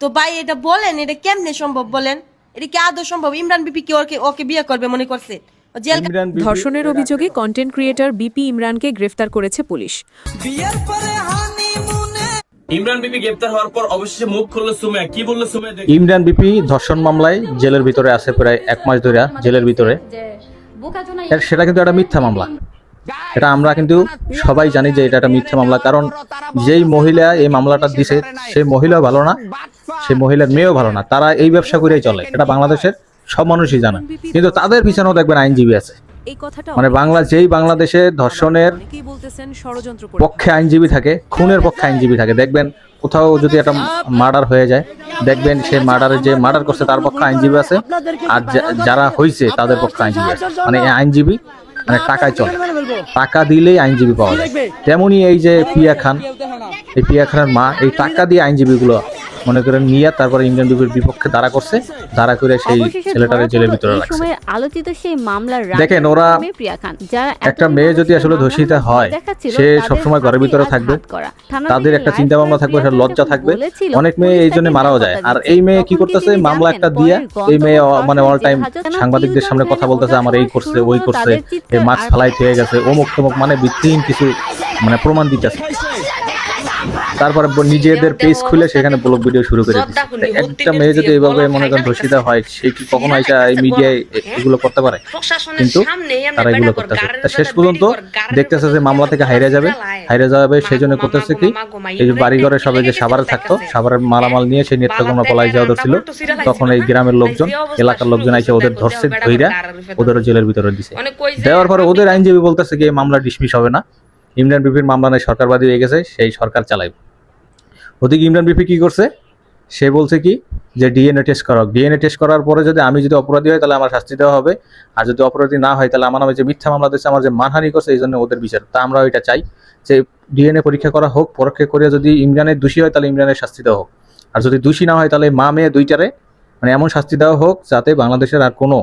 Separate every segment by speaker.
Speaker 1: তো ভাই এটা বলেন, এটা কেমনে সম্ভব বলেন? এটা কি আদৌ সম্ভব? ইমরান বিপি কি ওকে বিয়ে করবে মনে করছে? জেল
Speaker 2: ধর্ষণের অভিযোগে কন্টেন্ট ক্রিয়েটর বিপি ইমরানকে গ্রেফতার করেছে পুলিশ।
Speaker 3: ইমরান বিপি গ্রেপ্তার হওয়ার পর অবশেষে মুখ খুলল সুমাইয়া। কি বলল সুমাইয়া?
Speaker 4: ইমরান বিপি ধর্ষণ মামলায় জেলের ভিতরে আছে প্রায় 1 মাস ধরে জেলের ভিতরে। সেটা কিন্তু একটা মিথ্যা মামলা। এটা আমরা কিন্তু সবাই জানি যে এটা একটা মিথ্যা মামলা, কারণ যেই মহিলা এই মামলাটা দিছে সেই মহিলাও ভালো না, সেই মহিলার মেয়েও ভালো না। তারা এই ব্যবসা করেই চলে, এটা বাংলাদেশের সব মানুষই জানে। কিন্তু তাদের পিছনেও দেখবেন আইনজীবী আছে। মানে বাংলাদেশে ধর্ষণের পক্ষে আইনজীবী থাকে, খুনের পক্ষে আইনজীবী থাকে। দেখবেন কোথাও যদি একটা মার্ডার হয়ে যায়, দেখবেন সেই যে মার্ডার করছে তার পক্ষে আইনজীবী আছে, আর যারা হয়েছে তাদের পক্ষে আইনজীবী আছে। মানে এই আইনজীবী মানে টাকায় চলে, টাকা দিলেই আইনজীবী পাওয়া যায়। তেমনি এই যে পিয়া খানের মা এই টাকা দিয়ে আইনজীবীগুলো মনে করেন নিয়ে তারপরে ইমরান বিপির বিপক্ষে দাঁড়া করছে, দাঁড়া করে সেই ছেলেটারে জেলের ভিতরে রাখছে।
Speaker 5: আলোচিত সেই মামলার
Speaker 4: দেখেন, ওরা একটা মেয়ে যদি আসলে ধর্ষিতা হয়, সে সবসময় ঘরের ভিতরে থাকবে, তাদের একটা চিন্তা ভাবনা থাকবে, একটা লজ্জা থাকবে। অনেক মেয়ে এই জন্য মারাও যায়। আর এই মেয়ে কি করতেছে, মামলা একটা দিয়ে এই মেয়ে মানে অল টাইম সাংবাদিকদের সামনে কথা বলতেছে, আমার এই করছে ওই করছে, এই মাস্ক ফালাই হয়ে গেছে, অমুক তমুক, মানে ভিত্তিহীন কিছু মানে প্রমাণ দিতেছে। তারপরে নিজেদের পেজ খুলে সেখানে ব্লগ ভিডিও শুরু করে দিচ্ছে। একটা মেয়ে যদি এইভাবে মনে করেন ধর্ষিতা হয়, সে কি কখনো এসে এই মিডিয়ায় এগুলো করতে পারে? কিন্তু তারা এগুলো করতেছে। শেষ পর্যন্ত দেখতেছে যে মামলা থেকে হাইরে যাবে, সেই জন্য করতেছে কি, এই যে বাড়িঘরে সবাই যে সাভারে থাকতো, সাভারের মালামাল নিয়ে সেই নেত্রকোনা পলাই যাওয়া ধরছিল, তখন এই গ্রামের লোকজন, এলাকার লোকজন এসে ওদের ধরছে, ধইরা ওদেরও জেলের ভিতরে দিছে। দেওয়ার পরে ওদের আইনজীবী বলতেছে কি এই মামলা ডিসমিস হবে না, ইমরান বিপির মামলা নেই, সরকারবাদী হয়ে গেছে, সেই সরকার চালাইবে। ওদিকে ইমরান বিপি কি করছে, সে বলছে কি যে ডিএনএ টেস্ট করা হোক। ডিএনএ টেস্ট করার পরে আমি যদি অপরাধী হয় তাহলে আমার শাস্তি দেওয়া হবে, আর যদি অপরাধী না হয় তাহলে আমার নামে যে মিথ্যা মামলা দিচ্ছে, আমার যে মানহানি করছে, এই জন্য ওদের বিচার। তা আমরা ওইটা চাই যে ডিএনএ পরীক্ষা করা হোক, পরীক্ষা করে যদি ইমরানের দোষী হয় তাহলে ইমরানের শাস্তি দেওয়া হোক, আর যদি দোষী না হয় তাহলে মা মেয়ে দুইটারে মানে এমন শাস্তি দেওয়া হোক যাতে বাংলাদেশের আর কোনো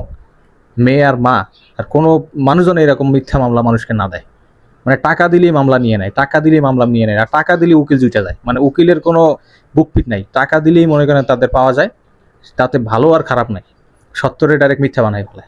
Speaker 4: মেয়ে আর মা আর কোনো মানুষজন এরকম মিথ্যা মামলা মানুষকে না দেয়। মানে টাকা দিলেই মামলা নিয়ে নেয়, আর টাকা দিলেই উকিল জুটে যায়। মানে উকিলের কোনো বুকপিট নাই, টাকা দিলেই মনে করেন তাদের পাওয়া যায়, তাতে ভালো আর খারাপ নাই, সত্যরে ডাইরেক্ট মিথ্যা বানাই ফেলে।